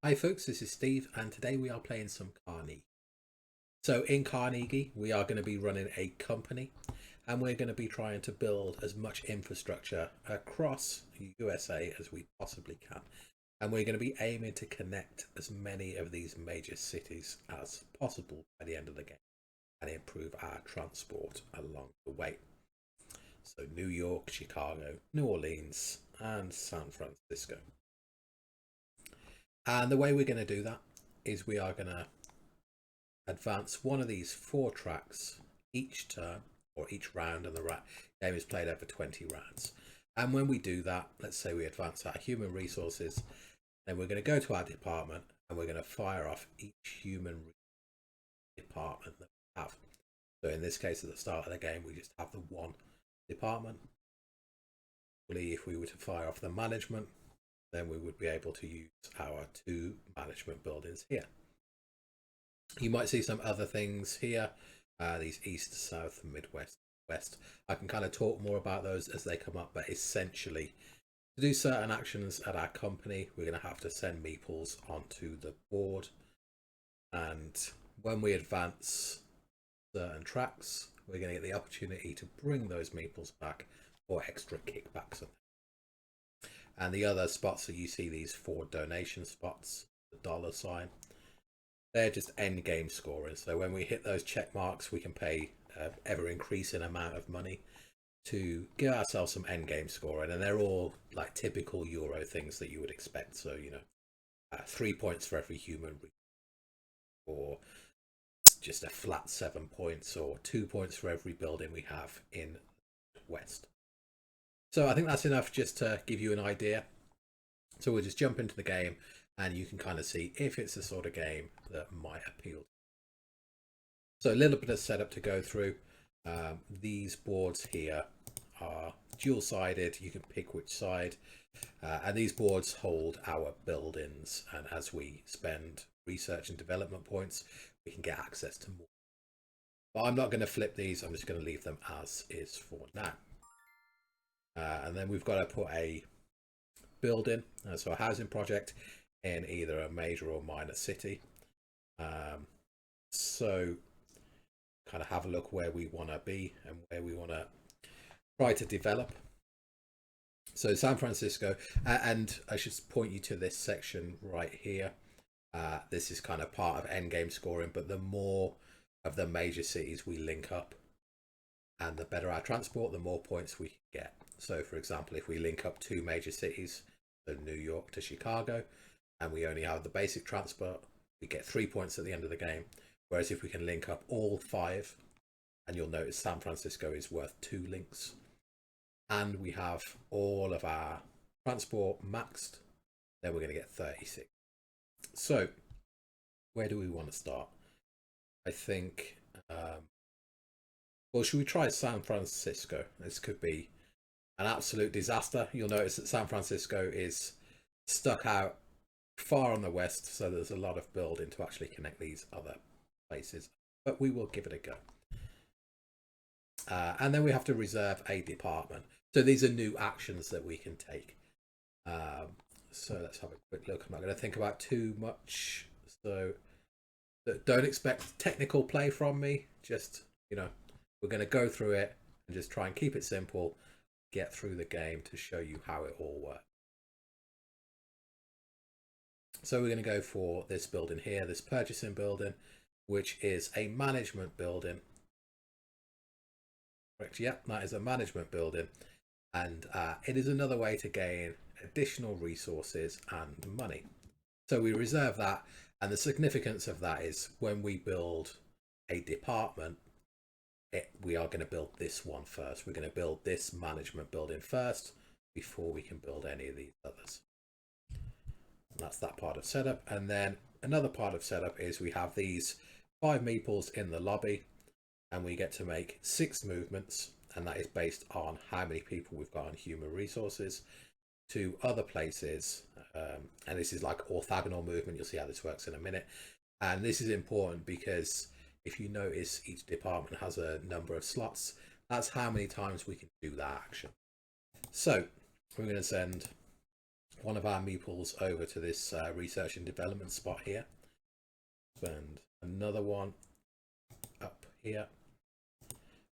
Hi folks, this is Steve and today we are playing some Carnegie. So in Carnegie we are going to be running a company and we're going to be trying to build as much infrastructure across USA as we possibly can. And we're going to be aiming to connect as many of these major cities as possible by the end of the game and improve our transport along the way. So New York, Chicago, New Orleans and San Francisco. And the way we're going to do that is we are going to advance one of these 4 tracks each turn or each round, and the game is played over 20 rounds. And when we do that, let's say we advance our human resources, then we're going to go to our department and we're going to fire off each human department that we have. So in this case, at the start of the game, we just have the one department. If we were to fire off the management, then we would be able to use our 2 management buildings here. You might see some other things here, these east, south, midwest, west. I can kind of talk more about those as they come up, but essentially to do certain actions at our company, we're going to have to send meeples onto the board. And when we advance certain tracks, we're going to get the opportunity to bring those meeples back for extra kickbacks. And the other spots that you see, these 4 donation spots, the dollar sign, they're just end game scoring. So when we hit those check marks, we can pay ever increasing amount of money to give ourselves some end game scoring. And they're all like typical Euro things that you would expect. So, 3 points for every human, or just a flat 7 points, or 2 points for every building we have in West. So I think that's enough just to give you an idea. So we'll just jump into the game and you can kind of see if it's the sort of game that might appeal. So a little bit of setup to go through. These boards here are dual-sided. You can pick which side. And these boards hold our buildings. And as we spend research and development points, we can get access to more. But I'm not going to flip these. I'm just going to leave them as is for now. And then we've got to put a building, so a housing project in either a major or minor city. So kind of have a look where we want to be and where we want to try to develop. So San Francisco, and I should point you to this section right here. This is kind of part of endgame scoring, but the more of the major cities we link up and the better our transport, the more points we get. So for example, if we link up 2 major cities, so New York to Chicago, and we only have the basic transport, we get 3 points at the end of the game. Whereas if we can link up all 5, and you'll notice San Francisco is worth 2 links, and we have all of our transport maxed, then we're going to get 36. So where do we want to start? I think, well, should we try San Francisco? This could be an absolute disaster. You'll notice that San Francisco is stuck out far on the west, so there's a lot of building to actually connect these other places, but we will give it a go. And then we have to reserve a department. So these are new actions that we can take. So let's have a quick look. I'm not going to think about too much, so don't expect technical play from me. Just, we're going to go through it and just try and keep it simple, get through the game to show you how it all works. So we're going to go for this building here, this purchasing building, which is a management building. Correct? Yep, that is a management building. And it is another way to gain additional resources and money. So we reserve that. And the significance of that is when we build a department, we are going to build this one first. We're going to build this management building first before we can build any of these others. And that's that part of setup. And then another part of setup is we have these 5 meeples in the lobby, and we get to make 6 movements, and that is based on how many people we've got on human resources to other places. And this is like orthogonal movement. You'll see how this works in a minute. And this is important because if you notice, each department has a number of slots. That's how many times we can do that action. So we're going to send one of our meeples over to this research and development spot here. Spend another one up here.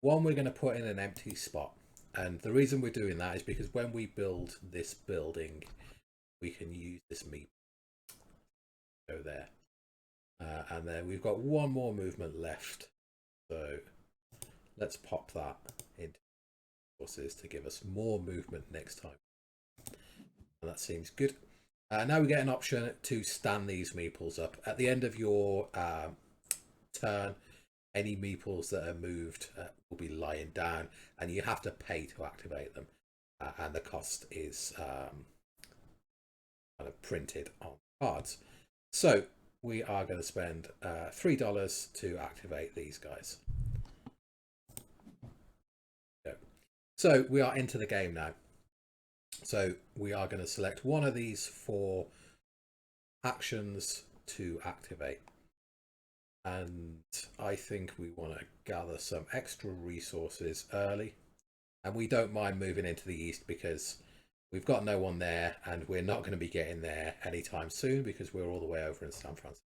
One we're going to put in an empty spot. And the reason we're doing that is because when we build this building, we can use this meeple. Go there. And then we've got one more movement left. So let's pop that into resources to give us more movement next time. And that seems good. Now we get an option to stand these meeples up. At the end of your turn, any meeples that are moved will be lying down, and you have to pay to activate them. And the cost is kind of printed on cards. So we are going to spend $3 to activate these guys. So we are into the game now. So we are going to select one of these 4 actions to activate. And I think we want to gather some extra resources early. And we don't mind moving into the east because we've got no one there, and we're not going to be getting there anytime soon because we're all the way over in San Francisco.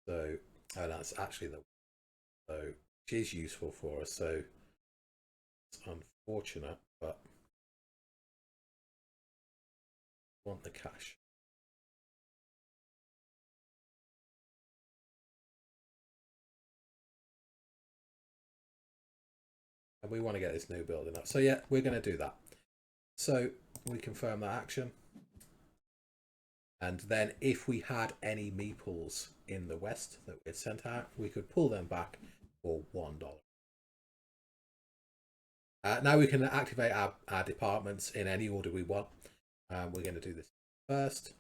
So, oh, that's actually which is useful for us. So it's unfortunate, but I want the cash. And we want to get this new building up. So yeah, we're going to do that. So we confirm that action. And then if we had any meeples in the west that we had sent out, we could pull them back for $1. Now we can activate our departments in any order we want. We're going to do this first.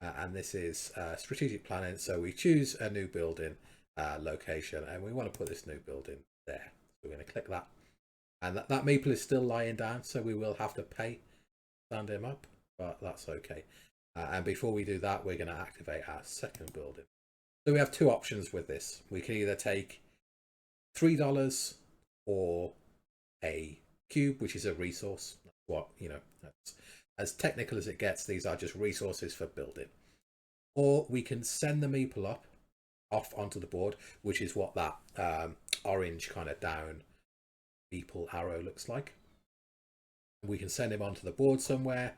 And this is strategic planning. So we choose a new building location, and we want to put this new building there. So we're going to click that. And that meeple is still lying down, so we will have to pay to stand him up, but that's okay. And before we do that, we're going to activate our second building. So we have 2 options with this. We can either take $3 or a cube, which is a resource. That's what, that's as technical as it gets. These are just resources for building. Or we can send the meeple off onto the board, which is what that orange kind of down meeple arrow looks like. We can send him onto the board somewhere,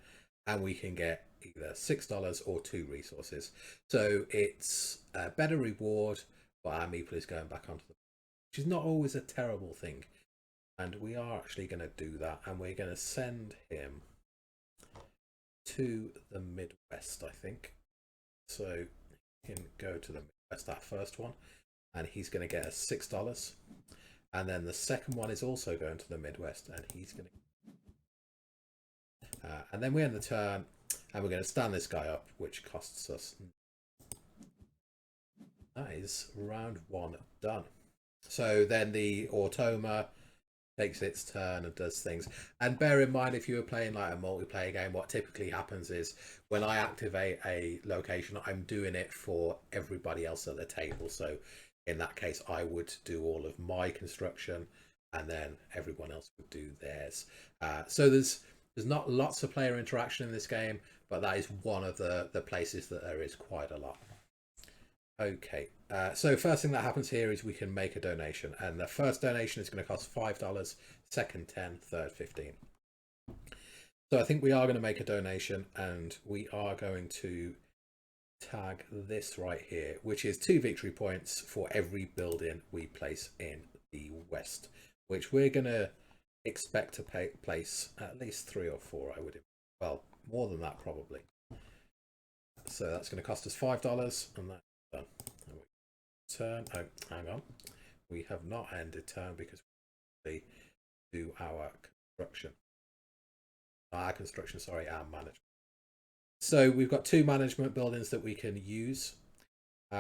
and we can get either $6 or 2 resources. So it's a better reward, but our meeple is going back onto the board, which is not always a terrible thing. And we are actually going to do that, and we're going to send him to the Midwest, I think. So he can go to the Midwest, that first one, and he's going to get us $6. And then the second one is also going to the Midwest, and he's going to and then we end the turn, and we're going to stand this guy up, which costs us. That is round 1 done. So then the automa takes its turn and does things. And bear in mind, if you were playing like a multiplayer game, what typically happens is when I activate a location, I'm doing it for everybody else at the table. So in that case, I would do all of my construction, and then everyone else would do theirs. So there's not lots of player interaction in this game, but that is one of the places that there is quite a lot. Okay, so first thing that happens here is we can make a donation, and the first donation is going to cost $5, second 10, third 15. So I think we are going to make a donation, and we are going to tag this right here, which is 2 victory points for every building we place in the west, which we're going to expect to place at least 3 or 4, I would, well, more than that probably. So that's going to cost us $5, and that's done. Turn. Oh, hang on, we have not ended turn because we do our construction. Our management. So we've got 2 management buildings that we can use.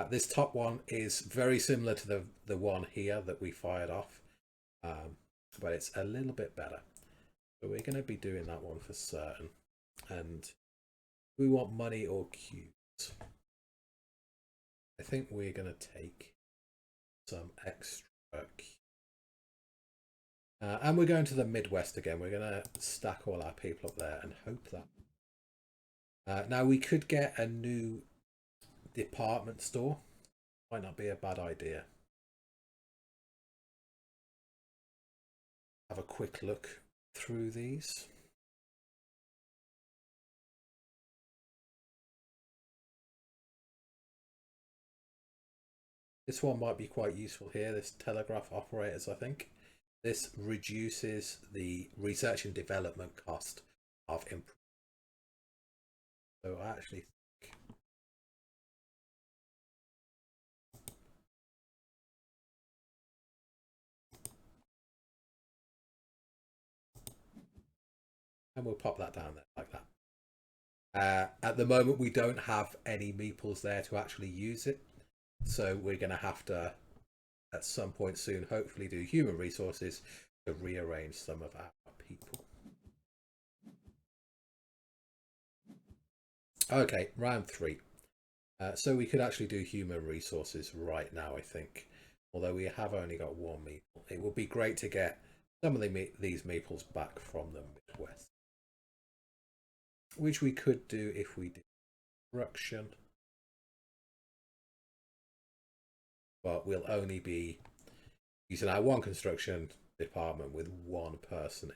This top one is very similar to the one here that we fired off, but it's a little bit better. So we're going to be doing that one for certain. And we want money or cubes. I think we're going to take some extra. And we're going to the Midwest again. We're going to stack all our people up there and hope that Now we could get a new department store. Might not be a bad idea. Have a quick look through these. This one might be quite useful here, this telegraph operators, I think. This reduces the research and development cost of improvement. So I actually think and we'll pop that down there like that. At the moment we don't have any meeples there to actually use it, so we're going to have to at some point soon hopefully do human resources to rearrange some of our people. Okay, round 3. So we could actually do human resources right now, I think, although we have only got 1 meeple. It would be great to get some of these meeples back from the Midwest, which we could do if we did construction, but we'll only be using our 1 construction department with 1 person.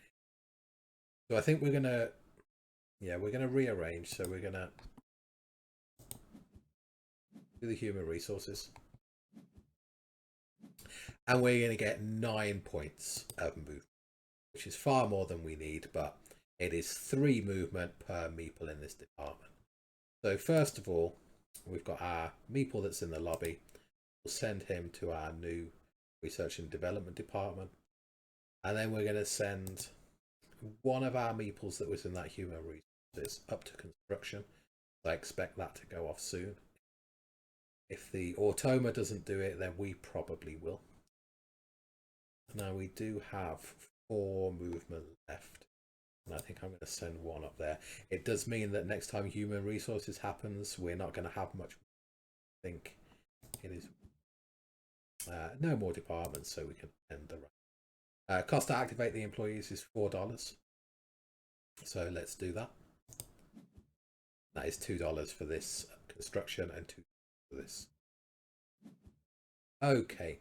So I think we're gonna rearrange. So we're gonna do the human resources, and we're going to get 9 points of movement, which is far more than we need, but it is 3 movement per meeple in this department. So first of all, we've got our meeple that's in the lobby. We'll send him to our new research and development department, and then we're going to send one of our meeples that was in that human resources up to construction. I expect that to go off soon. If the automa doesn't do it, then we probably will. Now we do have 4 movement left, and I think I'm going to send 1 up there. It does mean that next time human resources happens, we're not going to have much. I think it is no more departments, so we can end the round. Cost to activate the employees is $4, so let's do that. That is $2 for this construction and $2 for this. Okay.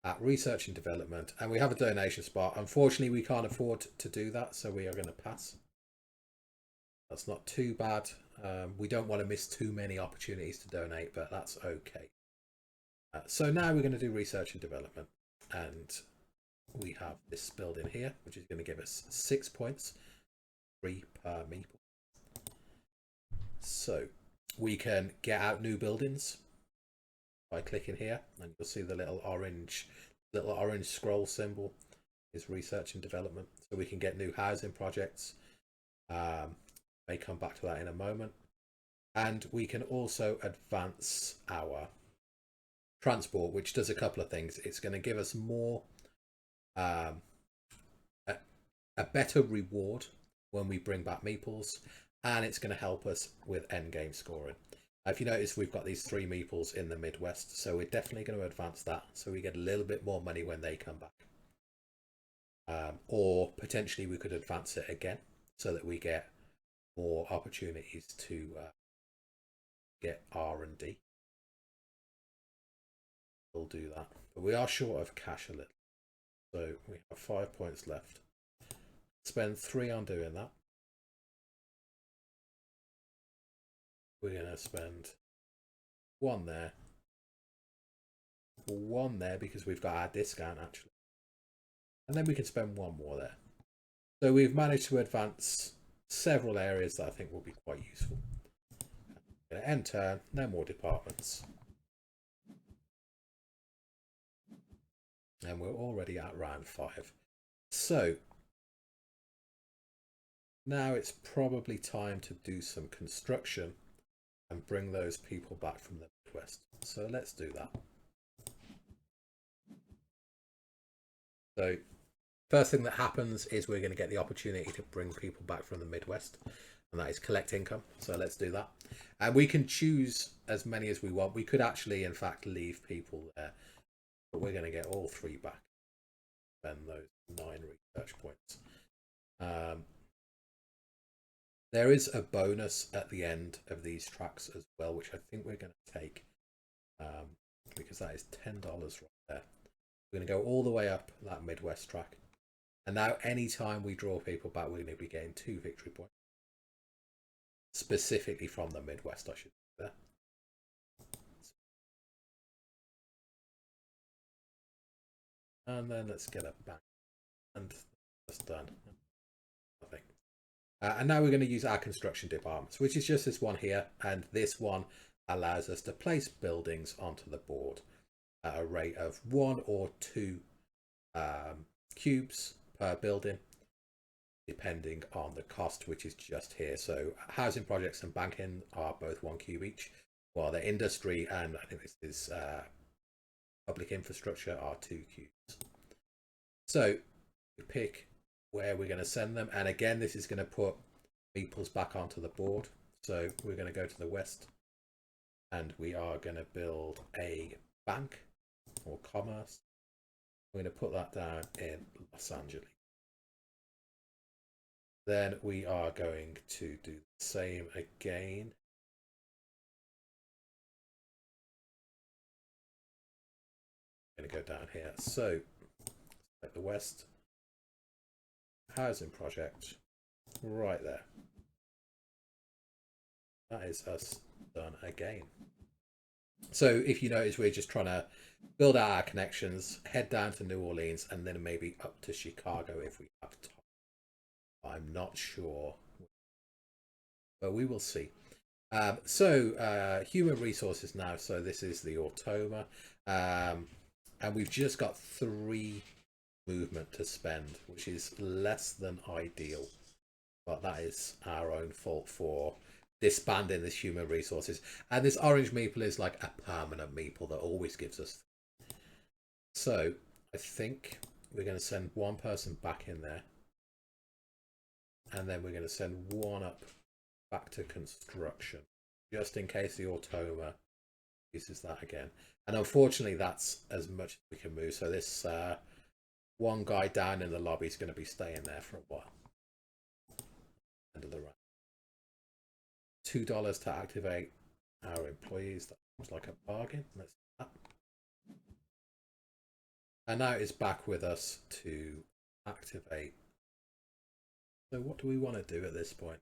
At research and development, and we have a donation spot. Unfortunately, we can't afford to do that, so we are going to pass. That's not too bad. We don't want to miss too many opportunities to donate, but that's okay. So now we're going to do research and development, and we have this building here, which is going to give us 6 points, 3 per meeple. So we can get out new buildings by clicking here, and you'll see the little orange scroll symbol is research and development. So we can get new housing projects. May come back to that in a moment. And we can also advance our transport, which does a couple of things. It's going to give us more a better reward when we bring back meeples, and it's going to help us with end game scoring. If you notice, we've got these 3 meeples in the Midwest, so we're definitely going to advance that, so we get a little bit more money when they come back. Or potentially we could advance it again so that we get more opportunities to get R&D. We'll do that, but we are short of cash a little, so we have 5 points left. Spend 3 on doing that. We're going to spend 1 there, 1 there because we've got our discount actually, and then we can spend 1 more there. So we've managed to advance several areas that I think will be quite useful. I'm going to end turn, no more departments, and we're already at round 5. So now it's probably time to do some construction and bring those people back from the Midwest. So let's do that. So first thing that happens is we're going to get the opportunity to bring people back from the Midwest, and that is collect income. So let's do that. And we can choose as many as we want. We could actually, in fact, leave people there, but we're going to get all 3 back. Spend those. 9 research points. There is a bonus at the end of these tracks as well, which I think we're going to take, because that is $10 right there. We're going to go all the way up that Midwest track. And now anytime we draw people back, we're going to be getting 2 victory points. Specifically from the Midwest, I should say there. And then let's get it back. And that's done. Nothing. And now we're going to use our construction departments, which is just this one here. And this one allows us to place buildings onto the board at a rate of 1 or 2 cubes per building, depending on the cost, which is just here. So housing projects and banking are both 1 cube each, while the industry and I think this is public infrastructure are 2 cubes. So we pick where we're going to send them, and again this is going to put meeples back onto the board. So we're going to go to the west and we are going to build a bank or commerce. We're going to put that down in Los Angeles. Then we are going to do the same again. I'm going to go down here. So at the west, housing project right there. That is us done again. So if you notice, we're just trying to build out our connections, head down to New Orleans, and then maybe up to Chicago if we have time. I'm not sure, but we will see. Human resources now. So this is the Automa, and we've just got 3 movement to spend, which is less than ideal, but that is our own fault for disbanding this human resources. And this orange meeple is like a permanent meeple that always gives us. So I think we're going to send 1 person back in there, and then we're going to send 1 up back to construction, just in case the Automa uses that again. And unfortunately that's as much as we can move. So this 1 guy down in the lobby is going to be staying there for a while. End of the run. $2 to activate our employees. That sounds like a bargain. Let's do that. And now it's back with us to activate. So what do we want to do at this point?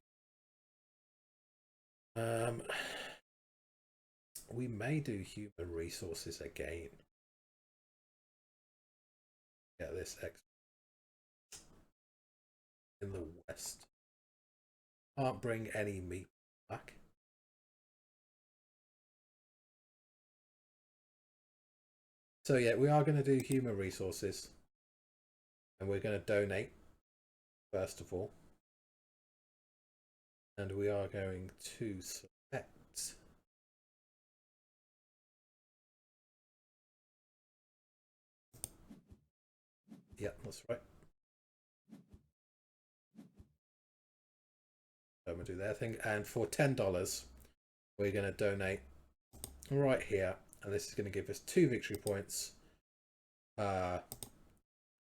We may do human resources again. Get this X in the west. Can't bring any meat back. So yeah, we are going to do human resources, and we're going to donate first of all, and we are going to select that's right. I'm going to do their thing, and for $10 we're going to donate right here, and this is going to give us 2 victory points,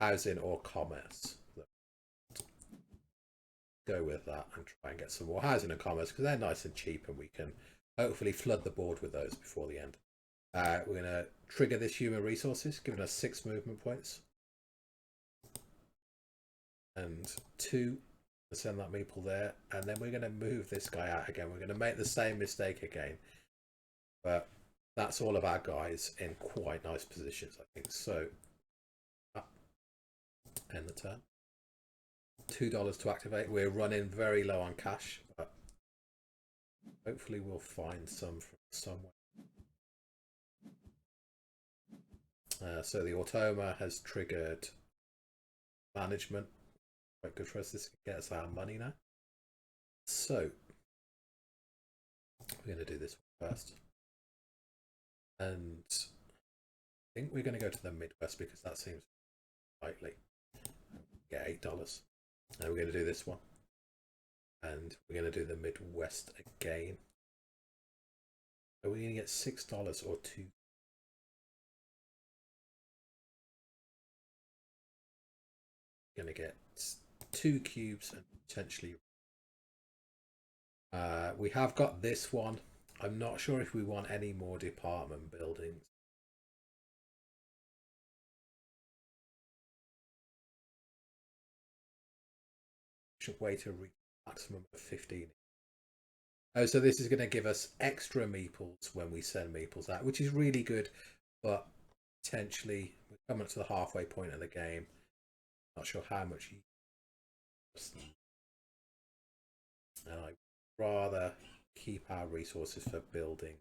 housing or commerce. Go with that and try and get some more housing and commerce, because they're nice and cheap, and we can hopefully flood the board with those before the end. We're going to trigger this human resources, giving us 6 movement points, and 2 to send that meeple there, and then we're going to move this guy out again. We're going to make the same mistake again, but that's all of our guys in quite nice positions, I think. So end the turn. $2 to activate. We're running very low on cash, but hopefully we'll find some from somewhere. So the Automa has triggered management. Quite good for us. This gets our money now. So we're going to do this one first, and I think we're going to go to the Midwest because that seems likely. Get $8. And we're going to do this one, and we're going to do the Midwest again. Are we going to get $6 or 2? We're going to get 2 cubes and potentially we have got this one. I'm not sure if we want any more department buildings. Should wait a maximum of 15. Oh, so this is going to give us extra meeples when we send meeples out, which is really good, but potentially we're coming up to the halfway point of the game. Not sure how much you and I'd rather keep our resources for building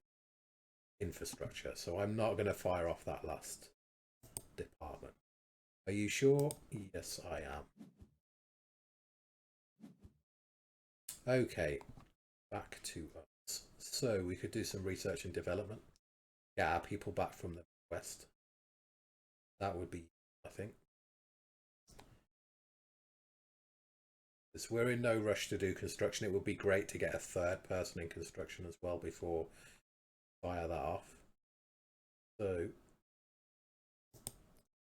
infrastructure, so I'm not going to fire off that last department. Are you sure? Yes, I am. Okay, back to us. So we could do some research and development, get our people back from the west. That would be, I think. Because we're in no rush to do construction. It would be great to get a third person in construction as well before fire that off. So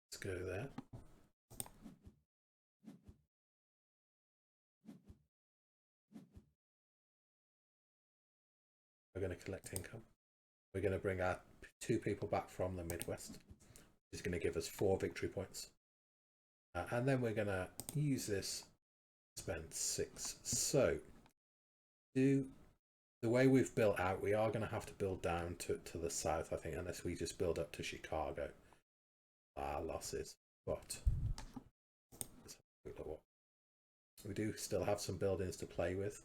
let's go there. We're going to collect income. We're going to bring our 2 people back from the Midwest, which is going to give us 4 victory points. And then we're going to use this, spend 6. So the way we've built out, we are going to have to build down to the south, I think, unless we just build up to Chicago. Our losses. But let's have a quick look. We do still have some buildings to play with.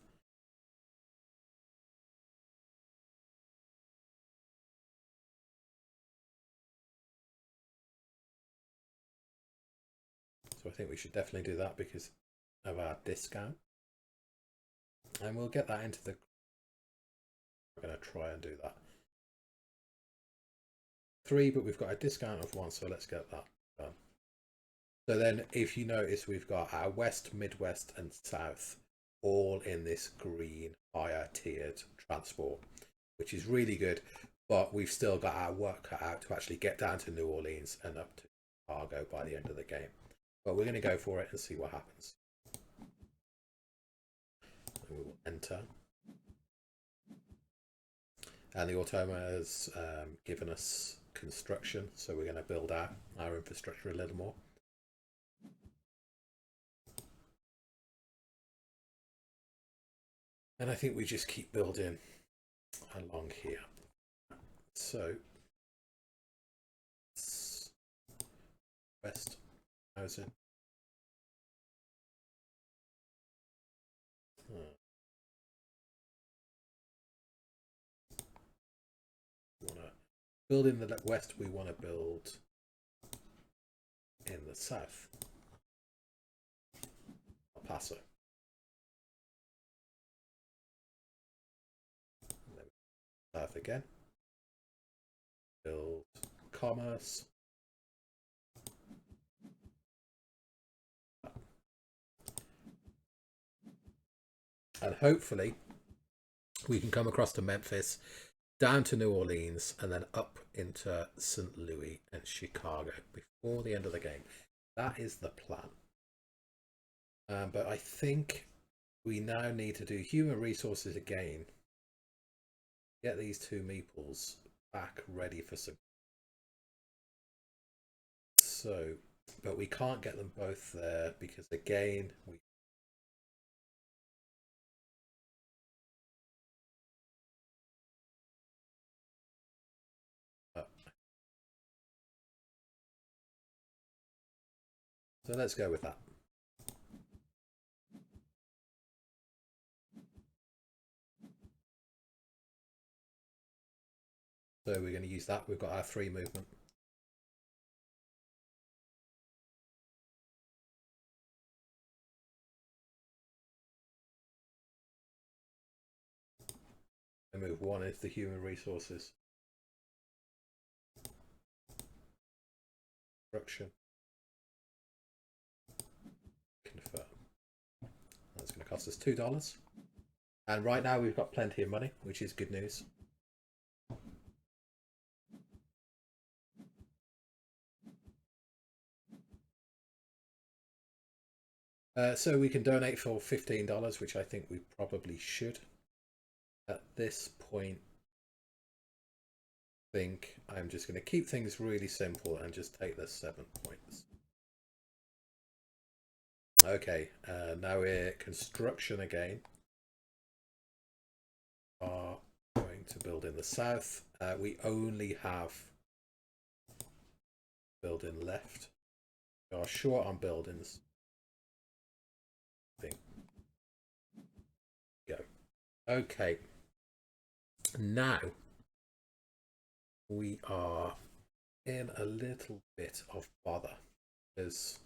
So I think we should definitely do that because of our discount. And we'll get that into the... We're going to try and do that. 3, but we've got a discount of 1, so let's get that done. So then if you notice, we've got our west, midwest and south all in this green higher tiered transport, which is really good, but we've still got our work cut out to actually get down to New Orleans and up to Chicago by the end of the game. But we're going to go for it and see what happens. We will enter. And the automa has given us construction, so we're going to build out our infrastructure a little more. And I think we just keep building along here. So west housing. Build in the west, we want to build in the south. El Paso. And then south again. Build commerce. And hopefully we can come across to Memphis, down to New Orleans, and then up into St. Louis and Chicago before the end of the game. That is the plan. But I think we now need to do human resources again. Get these 2 meeples back ready for some. So, but we can't get them both there because again, we so let's go with that. So we're going to use that. We've got our 3 movement. And move 1 is the human resources. Construction. Confirm. That's going to cost us $2. And right now we've got plenty of money, which is good news. So we can donate for $15, which I think we probably should. At this point, I think I'm just going to keep things really simple and just take the 7 points. Okay, now we're construction again. Are going to build in the south. We only have building left. We are short on buildings. I think. Go. Okay. Now we are in a little bit of bother because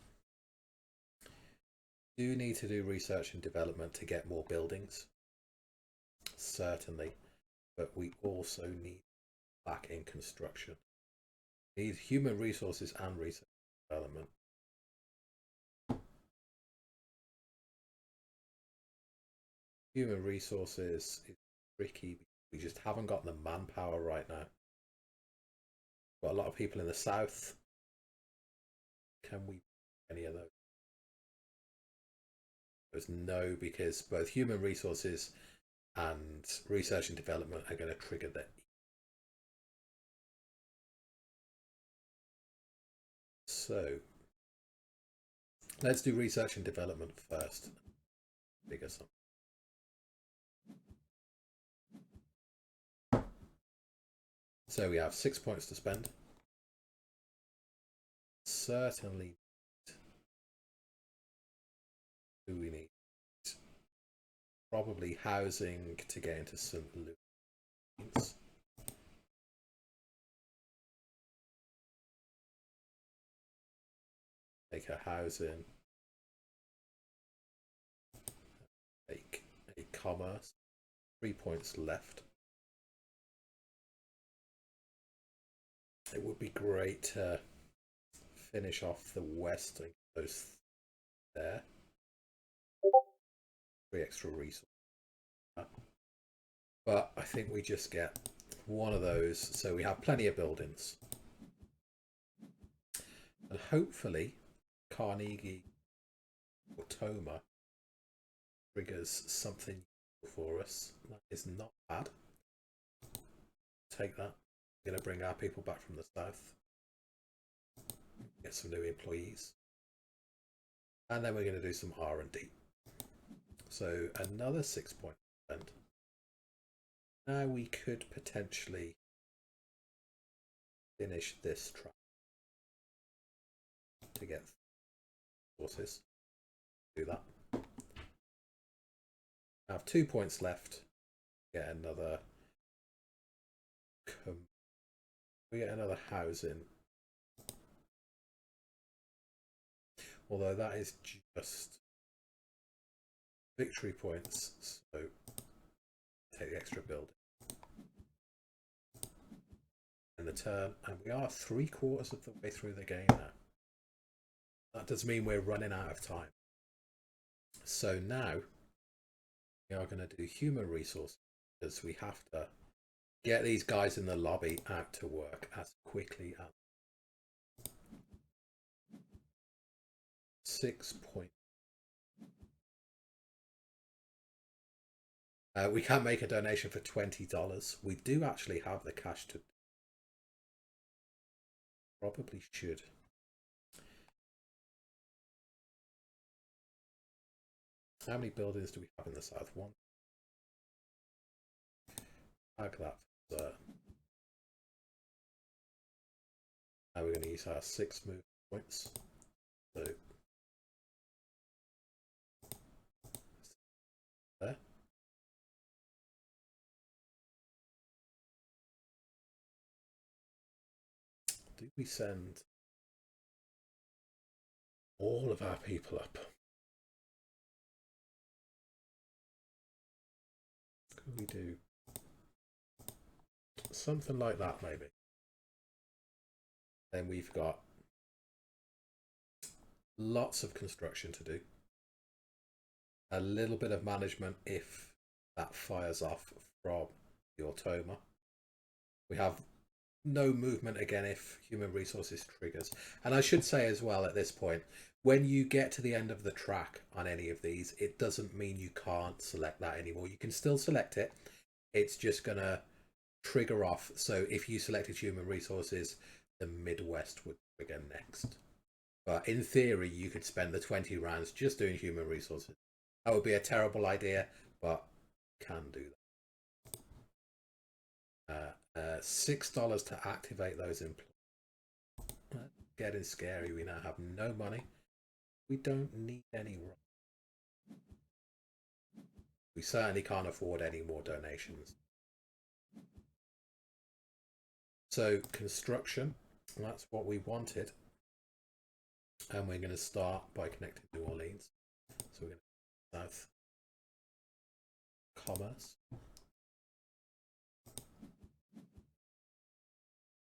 we do need to do research and development to get more buildings, certainly, but we also need back in construction. We need human resources and research and development. Human resources is tricky. We just haven't got the manpower right now. Got a lot of people in the south. Can we any of those? There's no, because both human resources and research and development are going to trigger that. So let's do research and development first. Figure something. So we have 6 points to spend. Certainly. Do we need? Probably housing to get into St. Louis. Take a housing. Take a commerce. 3 points left. It would be great to finish off the west coast there. 3 extra resources. But I think we just get one of those, so we have plenty of buildings. And hopefully Carnegie or Toma triggers something for us. That is not bad. Take that. We're going to bring our people back from the south. Get some new employees. And then we're going to do some R&D. So another 6 point spend. Now we could potentially finish this track to get resources. Do that. I have 2 points left. Get another. We get another housing. Although that is just victory points, so take the extra building. In the turn, and we are 3/4 of the way through the game now. That does mean we're running out of time. So now we are going to do human resources because we have to get these guys in the lobby out to work as quickly as 6 points. We can make a donation for $20. We do actually have the cash to. Probably should. How many buildings do we have in the south? One. Like that. Now we're going to use our 6 move points. So there. Do we send all of our people up? Could we do something like that maybe? Then we've got lots of construction to do. A little bit of management if that fires off from the Automa. We have no movement again if human resources triggers. And I should say as well at this point, when you get to the end of the track on any of these, it doesn't mean you can't select that anymore. You can still select it. It's just going to trigger off. So if you selected human resources, the Midwest would trigger next. But in theory, you could spend the 20 rounds just doing human resources. That would be a terrible idea, but can do that. $6 to activate those employees. Getting scary. We now have no money. We don't need any. We certainly can't afford any more donations. So construction, that's what we wanted. And we're going to start by connecting New Orleans. So we're going to South Commerce.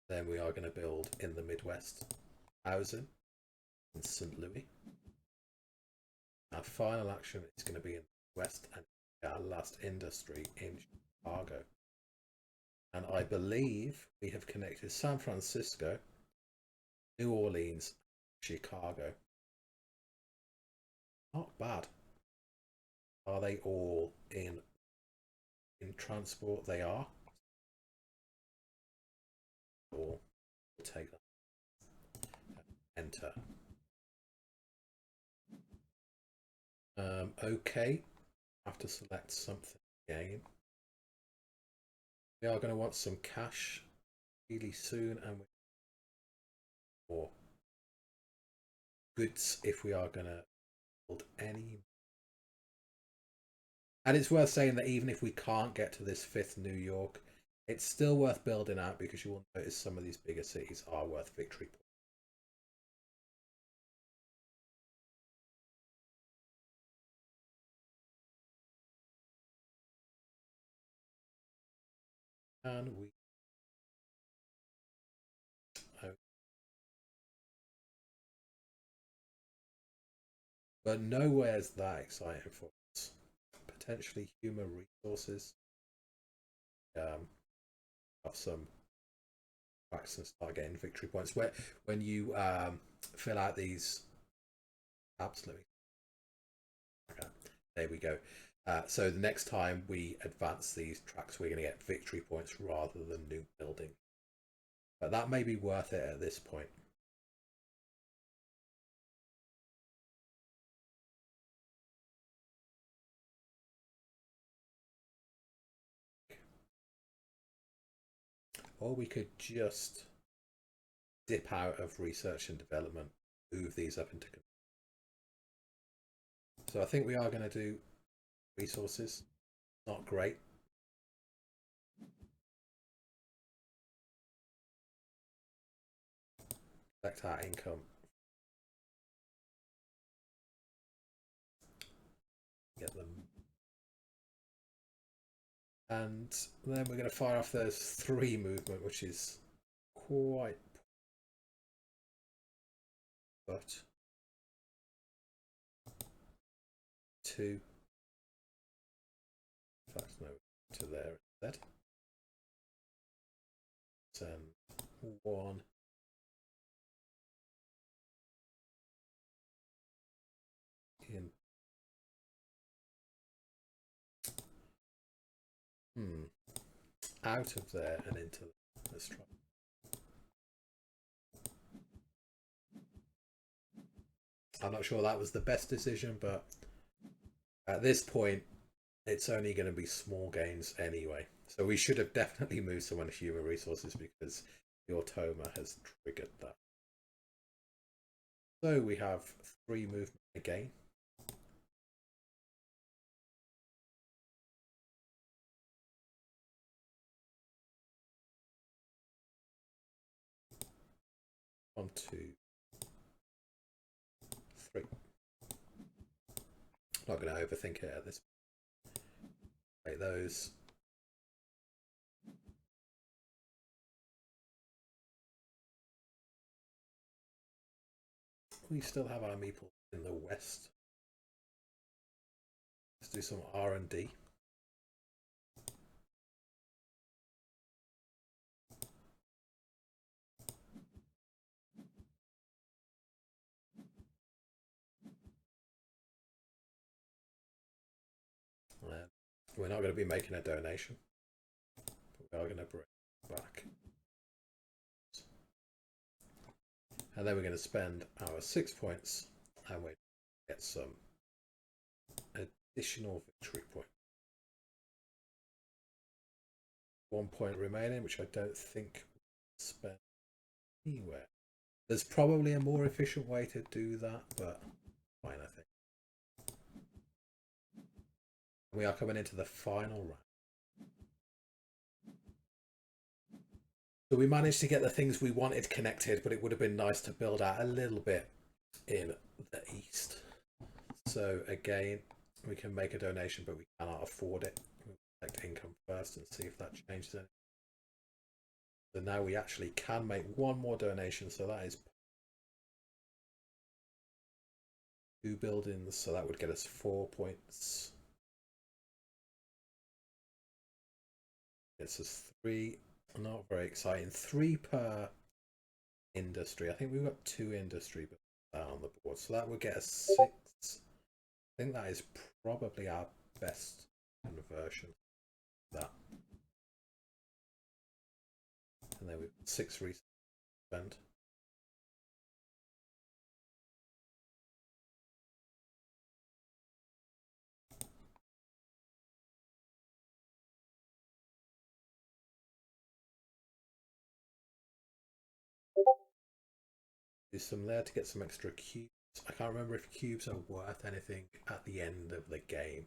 Then we are going to build in the Midwest housing in St. Louis. Our final action is going to be in the West and our last industry in Chicago. And I believe we have connected San Francisco, New Orleans, Chicago. Not bad. Are they all in transport? They are. Or we'll take that. Enter. Okay. Have to select something again. We are going to want some cash really soon, and or goods if we are going to build any. And it's worth saying that even if we can't get to this 5th New York, it's still worth building out, because you will notice some of these bigger cities are worth victory points. And we but nowhere's that exciting for us. Potentially human resources. Have some tracks and start getting victory points. When you fill out these tabs, okay, there we go. So the next time we advance these tracks, we're going to get victory points rather than new building. But that may be worth it at this point. Or we could just dip out of research and development, move these up into. So I think we are going to do resources. Not great. Collect our income. Get them. And then we're going to fire off those 3 movement, which is quite. But 2. In fact, no, to there instead. Send 1. In. Out of there and into. Let's try. I'm not sure that was the best decision, but at this point, it's only going to be small gains anyway. So we should have definitely moved someone to human resources, because the Automa has triggered that. So we have 3 movement again. One, 2, 3. Not going to overthink it at this point. Make those. We still have our meeple in the west. Let's do some R&D. we're not going to be making a donation. We are going to bring it back. And then we're going to spend our 6 points and we get some additional victory points. 1 point remaining, which I don't think we'll spend anywhere. There's probably a more efficient way to do that, but fine, I think. We are coming into the final round. So we managed to get the things we wanted connected, but it would have been nice to build out a little bit in the east. So again, we can make a donation, but we cannot afford it. We'll select income first and see if that changes it. So now we actually can make one more donation. So that is 2 buildings. So that would get us 4 points. Gets us 3. Not very exciting. 3 per industry. I think we've got 2 industry on the board, so that would get us 6. I think that is probably our best conversion. That, and then we've got 6 research spend. Do some there to get some extra cubes. I can't remember if cubes are worth anything at the end of the game.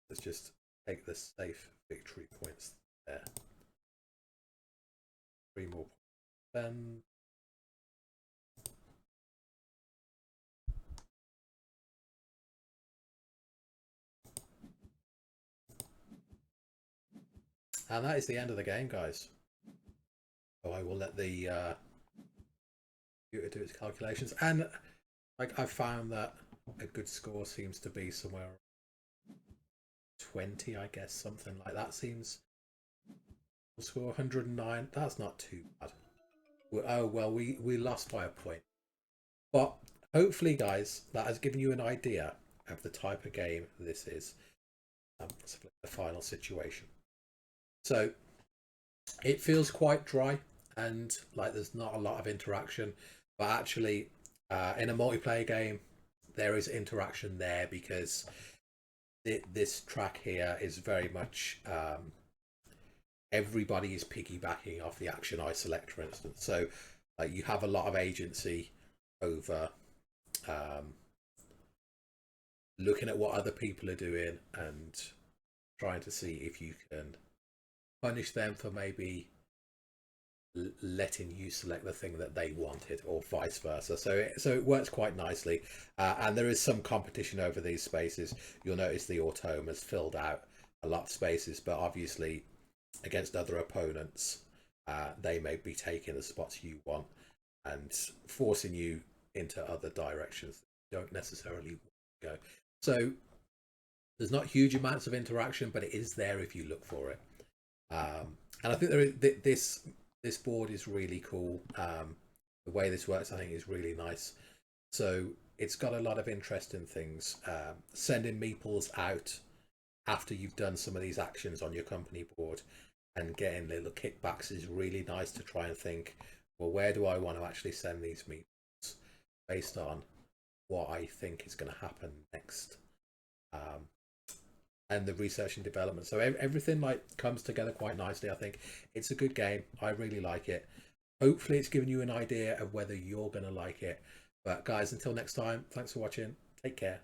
Let's just take the safe victory points there. 3 more spend. And that is the end of the game, guys. So I will let the computer do its calculations, and like I found that a good score seems to be somewhere 20, I guess, something like that. Seems we'll score 109. That's not too bad. Oh well, we lost by a point, but hopefully, guys, that has given you an idea of the type of game this is. Let's flip the final situation. So it feels quite dry and like there's not a lot of interaction, but actually in a multiplayer game there is interaction there, because this track here is very much everybody is piggybacking off the action I select, for instance. So you have a lot of agency over looking at what other people are doing and trying to see if you can punish them for maybe letting you select the thing that they wanted, or vice versa. So it works quite nicely, and there is some competition over these spaces. You'll notice the automa has filled out a lot of spaces, but obviously against other opponents they may be taking the spots you want and forcing you into other directions that you don't necessarily want to go. So there's not huge amounts of interaction, but it is there if you look for it. And I think there is, this board is really cool. The way this works, I think, is really nice. So it's got a lot of interesting things. Sending meeples out after you've done some of these actions on your company board and getting little kickbacks is really nice, to try and think, well, where do I want to actually send these meeples based on what I think is going to happen next. And the research and development, so everything like comes together quite nicely. I think it's a good game. I really like it. Hopefully it's given you an idea of whether you're going to like it. But guys, until next time, thanks for watching. Take care.